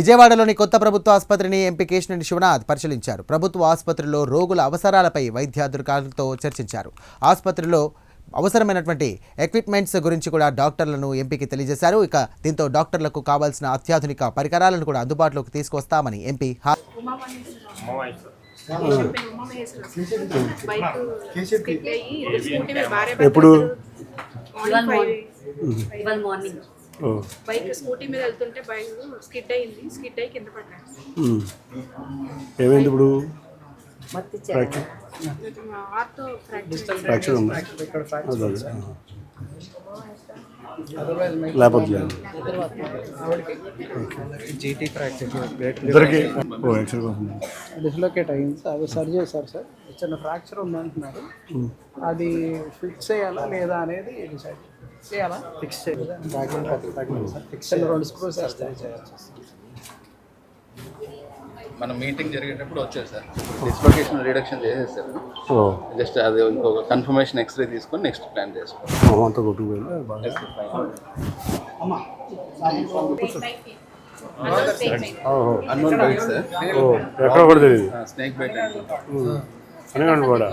విజయవాడలోని కొత్త ప్రభుత్వ ఆసుపత్రిని ఎంపీ కేశినేని శివనాథ్ పరిశీలించారు. ప్రభుత్వ ఆసుపత్రిలో రోగుల అవసరాలపై వైద్యాధికారులతో చర్చించారు. ఆసుపత్రిలో అవసరమైనటువంటి ఎక్విప్మెంట్స్ గురించి కూడా డాక్టర్లను ఎంపీకి తెలియజేశారు. ఇక దీంతో డాక్టర్లకు కావాల్సిన అత్యాధునిక పరికరాలను కూడా అందుబాటులోకి తీసుకొస్తామని ఎంపీ ఎప్పుడు బైక్ స్కూటీ మీద వెళ్తుంటే బైక్ స్కిడ్ అయ్యి కింద పడ్డాడు. ఏమైంది ఇప్పుడు? ఆర్తో ఫ్రాక్చర్ ఉందా? లేకపోతే ఇద్దరికి డిస్లొకేట్ అయింది సార్. అది సరి చేశారు సార్. చిన్న ఫ్రాక్చర్ ఉంది అంటున్నారు. అది ఫిక్స్ చేయాలా లేదా అనేది డిసైడ్ చేయాలా. ఫిక్స్ చేయాలి. ఫిక్స్ 2 స్క్రూస్ వేస్తారు. మన మీటింగ్ జరిగేటప్పుడు వచ్చారు సార్, డిస్లొకేషన్ రిడక్షన్ చేసేసారు. జస్ట్ అది ఇంకొక కన్ఫర్మేషన్ ఎక్స్రే తీసుకొని నెక్స్ట్ ప్లాన్ చేసుకోవాలి. అంతా కొట్టుకుపోయింది. అన్నోన్ బైట్ సార్, ఎక్కడ కూడా తెలియదు. స్నేక్ బైట్ అని కూడా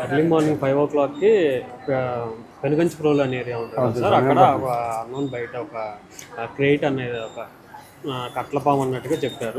ఎర్లీ మార్నింగ్ 5 o'clockకి పెనుగంచిప్రోలు అనే ఏరియా ఉంటుంది సార్. అక్కడ ఒక అన్నోన్ బయట ఒక క్రేట్ అనేది ఒక కట్లపాము అన్నట్టుగా చెప్పారు.